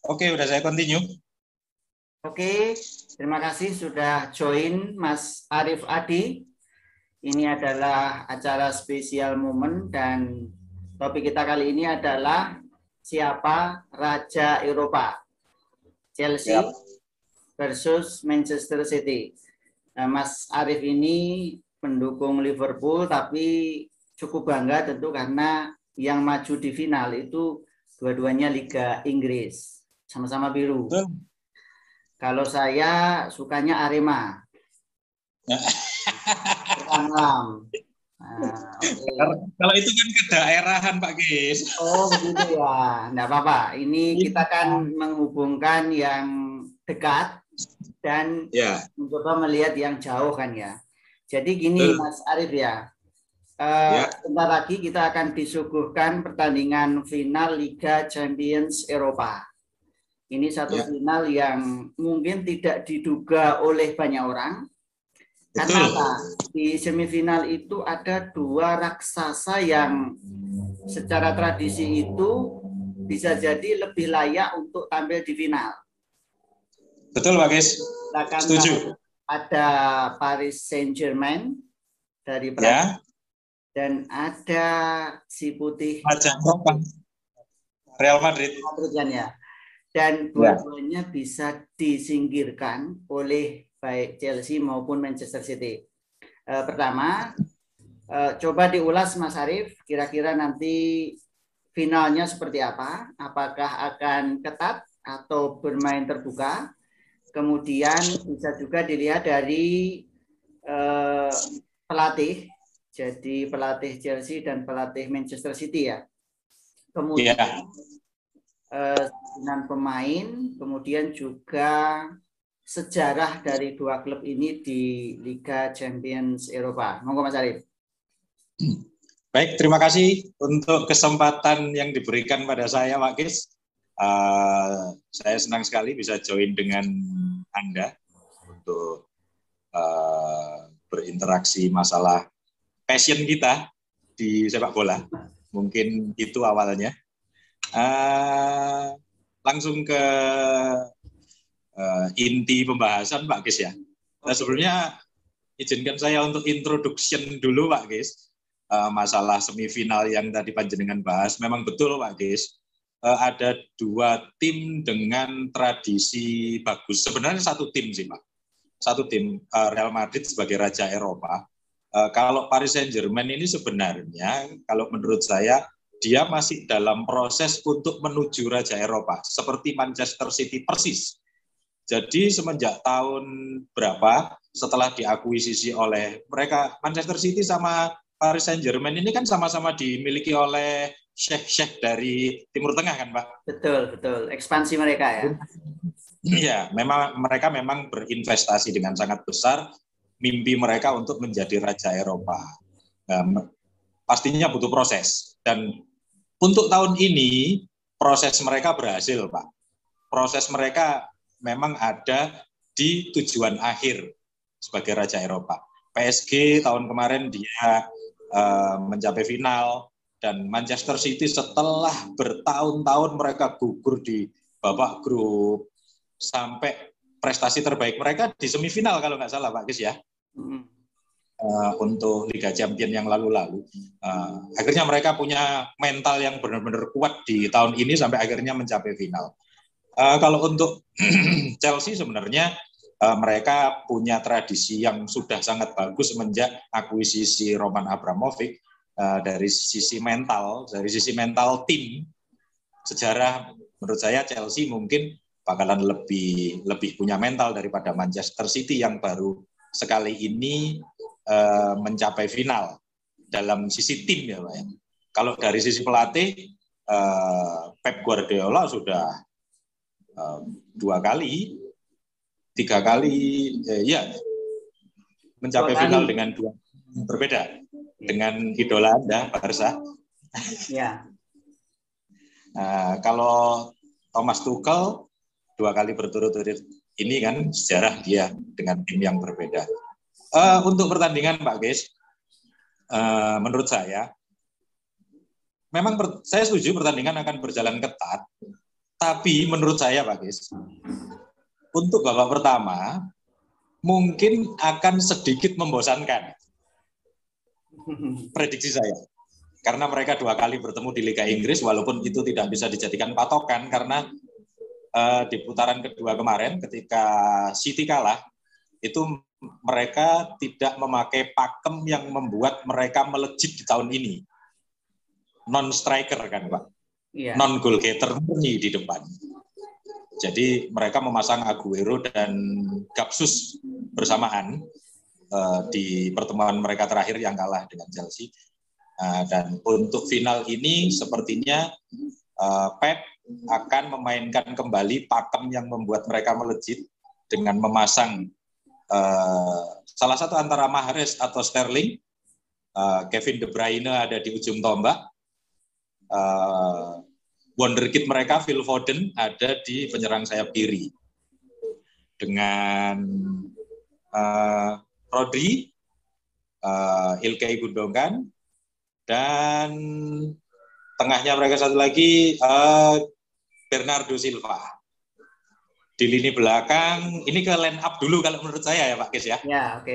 Oke, udah saya continue. Oke, terima kasih sudah join Mas Arif Adi. Ini adalah acara spesial momen dan topik kita kali ini adalah siapa Raja Eropa, Chelsea Siap. versus Manchester City. Nah, Mas Arif ini pendukung Liverpool tapi cukup bangga tentu karena yang maju di final itu dua-duanya Liga Inggris, sama-sama biru. Betul. Kalau saya sukanya Arema. Malam. Nah, okay. Kalau itu kan kedaerahan Pak Gis. Oh begitu ya, enggak apa-apa. Ini kita kan menghubungkan yang dekat dan mencoba melihat yang jauh kan ya. Jadi gini Mas Arif ya, sebentar lagi kita akan disuguhkan pertandingan final Liga Champions Eropa. Ini satu final yang mungkin tidak diduga oleh banyak orang. Karena apa? Di semifinal itu ada dua raksasa yang secara tradisi itu bisa jadi lebih layak untuk tampil di final. Betul Pak Gis. Setuju. Ada Paris Saint-Germain dari Prancis dan ada si putih Real Madrid. Ya. Dan dua-duanya bisa disingkirkan oleh baik Chelsea maupun Manchester City. Pertama, coba diulas Mas Arif, kira-kira nanti finalnya seperti apa? Apakah akan ketat atau bermain terbuka? Kemudian bisa juga dilihat dari pelatih, jadi pelatih Chelsea dan pelatih Manchester City ya. Kemudian dengan pemain, kemudian juga sejarah dari dua klub ini di Liga Champions Eropa. Monggo Mas Arif. Baik, terima kasih untuk kesempatan yang diberikan pada saya, Pak Gis. Saya senang sekali bisa join dengan Anda untuk berinteraksi masalah passion kita di sepak bola. Mungkin itu awalnya. Langsung ke inti pembahasan Pak Gis ya. Nah, sebelumnya izinkan saya untuk introduction dulu Pak Gis. Masalah semifinal yang tadi panjenengan bahas, memang betul Pak Gis. Ada dua tim dengan tradisi bagus. Sebenarnya satu tim sih Pak. Satu tim, Real Madrid sebagai Raja Eropa. Kalau Paris Saint-Germain ini sebenarnya, kalau menurut saya, dia masih dalam proses untuk menuju Raja Eropa, seperti Manchester City persis. Jadi semenjak tahun berapa, setelah diakuisisi oleh mereka, Manchester City sama Paris Saint-Germain ini kan sama-sama dimiliki oleh syekh-syekh dari Timur Tengah kan Pak? Betul, betul. Ekspansi mereka ya. Iya, mereka memang berinvestasi dengan sangat besar, mimpi mereka untuk menjadi Raja Eropa. Pastinya butuh proses, dan untuk tahun ini, proses mereka berhasil, Pak. Proses mereka memang ada di tujuan akhir sebagai Raja Eropa. PSG tahun kemarin dia mencapai final, dan Manchester City setelah bertahun-tahun mereka gugur di babak grup, sampai prestasi terbaik mereka di semifinal kalau nggak salah, Pak Gis ya. Untuk Liga Champions yang lalu-lalu. Akhirnya mereka punya mental yang benar-benar kuat di tahun ini sampai akhirnya mencapai final. Kalau untuk Chelsea sebenarnya mereka punya tradisi yang sudah sangat bagus semenjak akuisisi Roman Abramovich. Dari sisi mental tim, sejarah menurut saya Chelsea mungkin bakalan lebih punya mental daripada Manchester City yang baru sekali ini mencapai final dalam sisi tim ya Pak ya. Kalau dari sisi pelatih, Pep Guardiola sudah 2 kali, 3 kali mencapai final dengan 2 berbeda dengan idola Anda, Barca. Ya. Kalau Thomas Tuchel 2 kali berturut-turut ini kan sejarah dia dengan tim yang berbeda. Untuk pertandingan Pak Gis, menurut saya, memang saya setuju pertandingan akan berjalan ketat, Tapi menurut saya Pak Gis, untuk babak pertama mungkin akan sedikit membosankan. Prediksi saya. Karena mereka 2 kali bertemu di Liga Inggris, walaupun itu tidak bisa dijadikan patokan, karena di putaran kedua kemarin ketika City kalah, itu mereka tidak memakai pakem yang membuat mereka melejit di tahun ini. Non-striker kan Pak, non-goal getter murni di depan. Jadi mereka memasang Aguero dan Gapsus bersamaan di pertemuan mereka terakhir yang kalah dengan Chelsea. Dan untuk final ini sepertinya Pep akan memainkan kembali pakem yang membuat mereka melejit dengan memasang salah satu antara Mahrez atau Sterling, Kevin De Bruyne ada di ujung tombak, wonderkid mereka Phil Foden ada di penyerang sayap kiri dengan Rodri, Ilkay Gundogan, dan tengahnya mereka satu lagi Bernardo Silva. Di lini belakang, ini ke line up dulu kalau menurut saya ya Pak Kis ya. Ya, oke.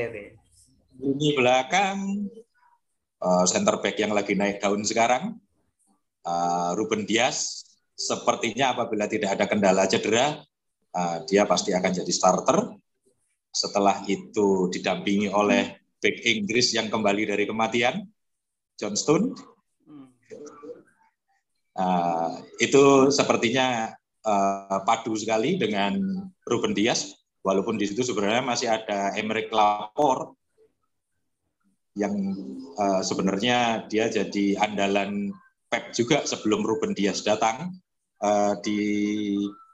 Lini belakang, center back yang lagi naik daun sekarang, Ruben Dias, sepertinya apabila tidak ada kendala cedera, dia pasti akan jadi starter. Setelah itu didampingi oleh back Inggris yang kembali dari kematian, John Stone. Itu sepertinya padu sekali dengan Ruben Dias, walaupun di situ sebenarnya masih ada Aymeric Laporte yang sebenarnya dia jadi andalan Pep juga sebelum Ruben Dias datang. Di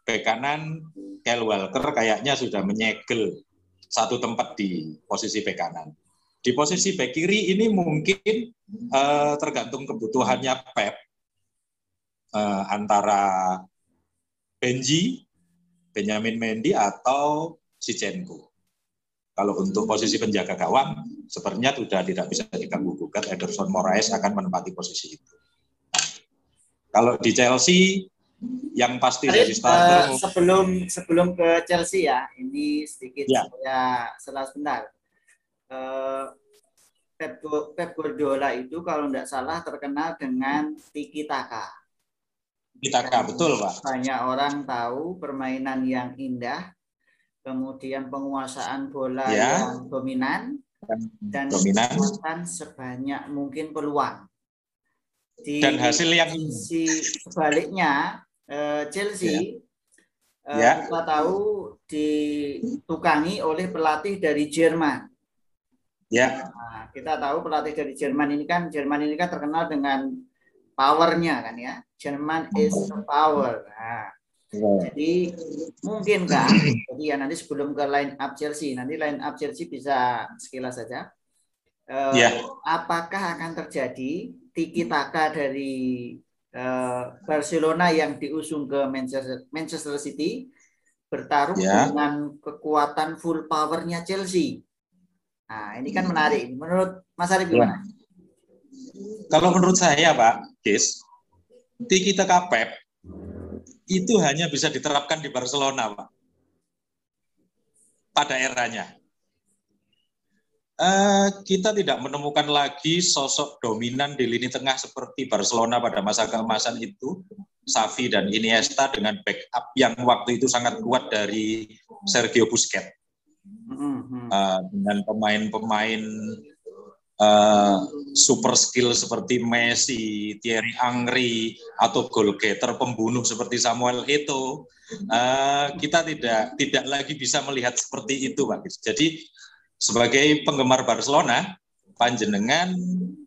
bek kanan, Kyle Walker kayaknya sudah menyegel satu tempat di posisi bek kanan. Di posisi bek kiri ini mungkin tergantung kebutuhannya Pep, antara Benjamin Mendy atau Zinchenko. Kalau untuk posisi penjaga gawang, sepertinya sudah tidak bisa diganggu-gugat. Ederson Moraes akan menempati posisi itu. Kalau di Chelsea, yang pasti jadi starter. Sebelum ke Chelsea ya, ini sedikit saya salah sebentar. Pep Guardiola itu kalau tidak salah terkenal dengan tiki taka. Betul Pak. Banyak orang tahu permainan yang indah, kemudian penguasaan bola yang dominan, dan menciptakan sebanyak mungkin peluang. Dan hasil yang sebaliknya Chelsea kita tahu ditukangi oleh pelatih dari Jerman. Nah, kita tahu pelatih dari Jerman ini kan terkenal dengan powernya kan ya. Jerman is a power. Nah, jadi mungkin kan, jadi ya nanti sebelum ke line up Chelsea, bisa sekilas saja. Apakah akan terjadi tiki taka dari Barcelona yang diusung ke Manchester City bertarung dengan kekuatan full powernya Chelsea? Nah, ini kan menarik. Menurut Mas Arif gimana? Kalau menurut saya Pak Gis, tiki taka Pep itu hanya bisa diterapkan di Barcelona Pak, pada eranya. Kita tidak menemukan lagi sosok dominan di lini tengah seperti Barcelona pada masa keemasan itu, Xavi dan Iniesta dengan backup yang waktu itu sangat kuat dari Sergio Busquets. Dengan pemain-pemain super skill seperti Messi, Thierry Henry, atau goal getter pembunuh seperti Samuel Eto'o, kita tidak lagi bisa melihat seperti itu Pak. Jadi sebagai penggemar Barcelona, panjenengan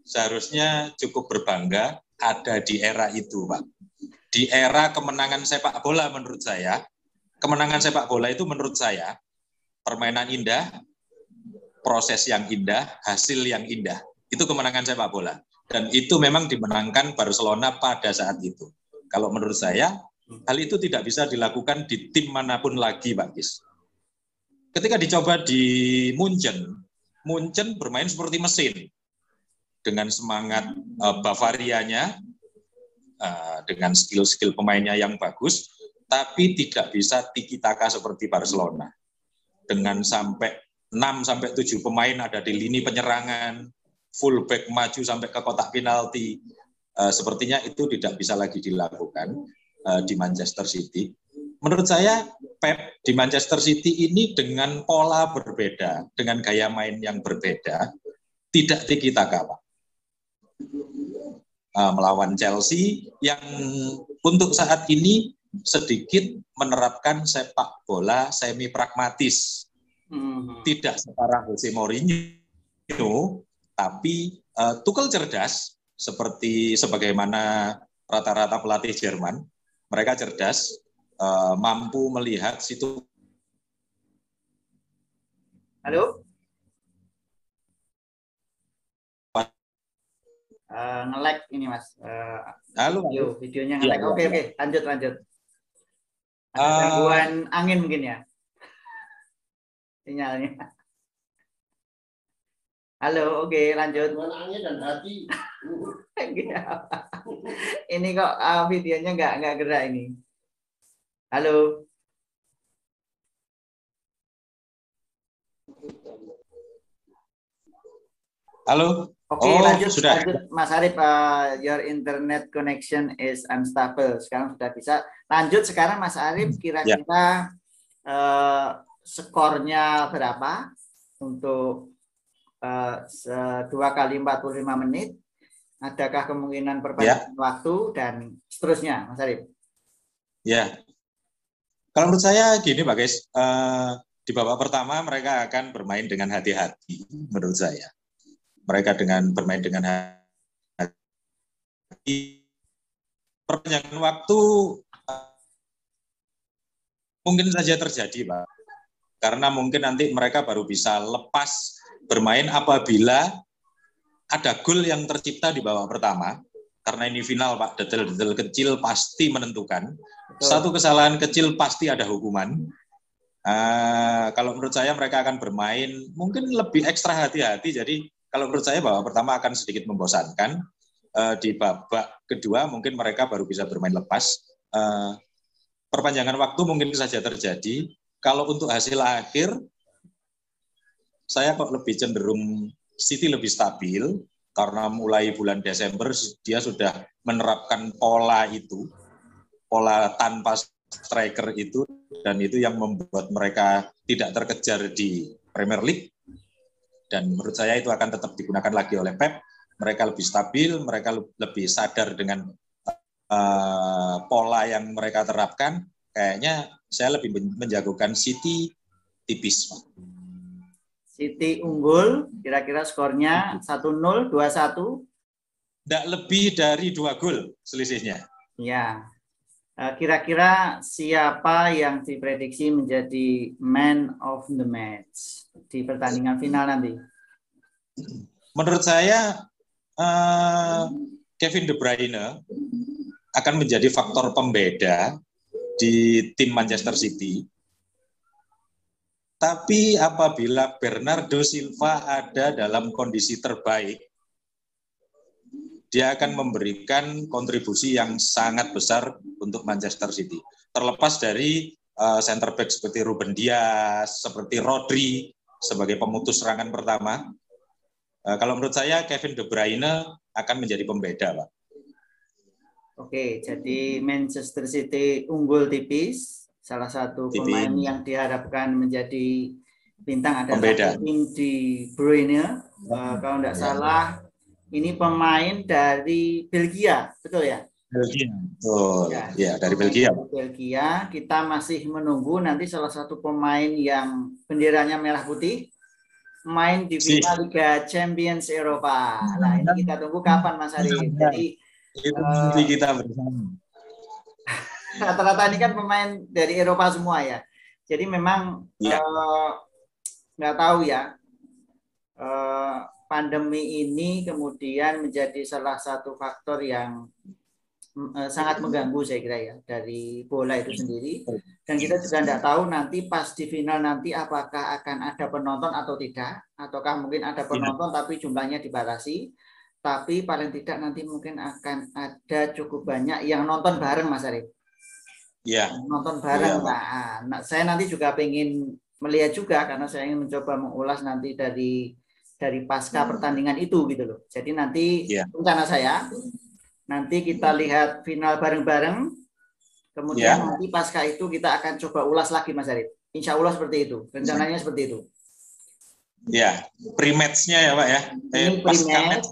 seharusnya cukup berbangga ada di era itu Pak. Di era kemenangan sepak bola menurut saya, kemenangan sepak bola itu menurut saya permainan indah, proses yang indah, hasil yang indah. Itu kemenangan sepak bola. Dan itu memang dimenangkan Barcelona pada saat itu. Kalau menurut saya, hal itu tidak bisa dilakukan di tim manapun lagi, Pak Gis. Ketika dicoba di Munchen bermain seperti mesin. Dengan semangat Bavarianya, dengan skill-skill pemainnya yang bagus, tapi tidak bisa tiki-taka seperti Barcelona. Dengan sampai 6-7 pemain ada di lini penyerangan, fullback maju sampai ke kotak penalti. Sepertinya itu tidak bisa lagi dilakukan di Manchester City. Menurut saya Pep di Manchester City ini dengan pola berbeda, dengan gaya main yang berbeda, tidak tiki-taka, Pak. Melawan Chelsea yang untuk saat ini sedikit menerapkan sepak bola semi pragmatis. Tidak separah Jose Mourinho, tapi Tuchel cerdas seperti sebagaimana rata-rata pelatih Jerman. Mereka cerdas, mampu melihat situ. Halo? Nge-lag ini Mas. Halo. Videonya nge-lag. Oke, lanjut. Ada gangguan angin mungkin ya? Sinyalnya. Halo, oke, lanjut. Angin dan hati. Ini kok videonya nggak gerak ini. Halo. Halo. Oke, lanjut Mas Arif, your internet connection is unstable. Sekarang sudah bisa. Lanjut sekarang Mas Arif, kira-kira skornya berapa untuk 2 kali 45 menit? Adakah kemungkinan perpanjangan waktu dan seterusnya, Mas Arif? Ya, kalau menurut saya gini Pak guys, di babak pertama mereka akan bermain dengan hati-hati menurut saya. Mereka bermain dengan hati. Perpanjangan waktu mungkin saja terjadi, Pak. Karena mungkin nanti mereka baru bisa lepas bermain apabila ada gol yang tercipta di babak pertama. Karena ini final, Pak, detail-detail kecil pasti menentukan. Satu kesalahan kecil pasti ada hukuman. Kalau menurut saya mereka akan bermain mungkin lebih ekstra hati-hati. Jadi kalau menurut saya babak pertama akan sedikit membosankan. Di babak kedua mungkin mereka baru bisa bermain lepas. Perpanjangan waktu mungkin saja terjadi. Kalau untuk hasil akhir, saya kok lebih cenderung City lebih stabil. Karena mulai bulan Desember dia sudah menerapkan pola itu. Pola tanpa striker itu. Dan itu yang membuat mereka tidak terkejar di Premier League. Dan menurut saya itu akan tetap digunakan lagi oleh Pep. Mereka lebih stabil, mereka lebih sadar dengan pola yang mereka terapkan. Kayaknya saya lebih menjagokan City tipis. City unggul, kira-kira skornya 1-0, 2-1? Tidak lebih dari 2 gol selisihnya. Ya. Kira-kira siapa yang diprediksi menjadi man of the match di pertandingan final nanti? Menurut saya Kevin De Bruyne akan menjadi faktor pembeda di tim Manchester City. Tapi apabila Bernardo Silva ada dalam kondisi terbaik, dia akan memberikan kontribusi yang sangat besar untuk Manchester City. Terlepas dari center back seperti Ruben Dias, seperti Rodri sebagai pemutus serangan pertama. Kalau menurut saya Kevin De Bruyne akan menjadi pembeda, Pak. Oke, jadi Manchester City unggul tipis. Salah satu pemain yang diharapkan menjadi bintang adalah Kevin De Bruyne. Kalau tidak salah, ini pemain dari Belgia, betul ya? Belgia. Oh, ya, dari Belgia. Belgia, kita masih menunggu nanti salah satu pemain yang benderanya merah putih main di final Liga Champions Eropa. Nah, ini kita tunggu kapan Mas Ari. Jadi itu nanti kita bersama. Rata-rata ini kan pemain dari Eropa semua ya. Jadi memang nggak tahu ya. Pandemi ini kemudian menjadi salah satu faktor yang sangat mengganggu saya kira ya dari bola itu sendiri, dan kita juga tidak tahu nanti pas di final nanti apakah akan ada penonton atau tidak, ataukah mungkin ada penonton tapi jumlahnya dibatasi, tapi paling tidak nanti mungkin akan ada cukup banyak yang nonton bareng Mas Arif. Iya. Nonton bareng, Pak. Nah, saya nanti juga pengen melihat juga karena saya ingin mencoba mengulas nanti dari pasca pertandingan itu gitu loh. Jadi nanti rencana saya nanti kita lihat final bareng-bareng. Kemudian nanti pasca itu kita akan coba ulas lagi, Mas Arif. Insya Allah seperti itu. Rencananya seperti itu. Ya, pre-match-nya ya Pak ya. Ini pre-match.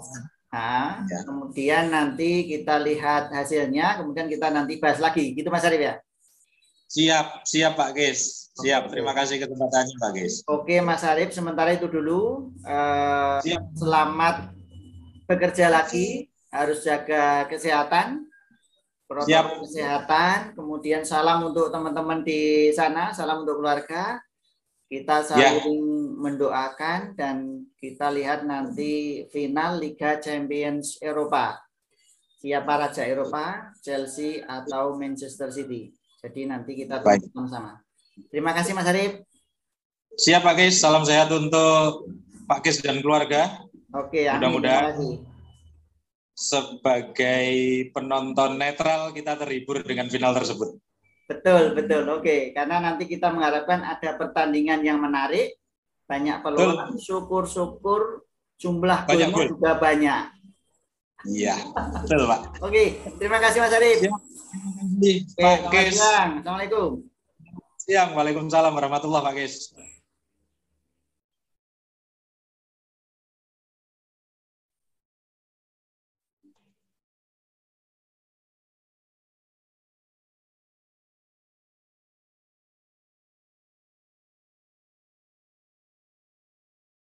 Nah, kemudian nanti kita lihat hasilnya, kemudian kita nanti bahas lagi. Gitu Mas Arif ya? Siap Pak Gis. Siap, terima kasih kesempatannya Pak Gis. Oke Mas Arif, sementara itu dulu. Selamat bekerja lagi, harus jaga kesehatan, protokol kesehatan, kemudian salam untuk teman-teman di sana, salam untuk keluarga. Kita saling mendoakan dan kita lihat nanti final Liga Champions Eropa. Siapa raja Eropa, Chelsea atau Manchester City. Jadi nanti kita tunggu sama-sama. Terima kasih Mas Arif. Siap Pak Gis, salam sehat untuk Pak Gis dan keluarga. Oke, mudah-mudahan sebagai penonton netral kita terhibur dengan final tersebut. Betul. Oke, karena nanti kita mengharapkan ada pertandingan yang menarik, banyak peluang, syukur-syukur jumlah golnya juga banyak. Iya, betul Pak. Oke, terima kasih Mas Arif. Pak Gis. Assalamualaikum. Siang, waalaikumsalam warahmatullahi wabarakatuh.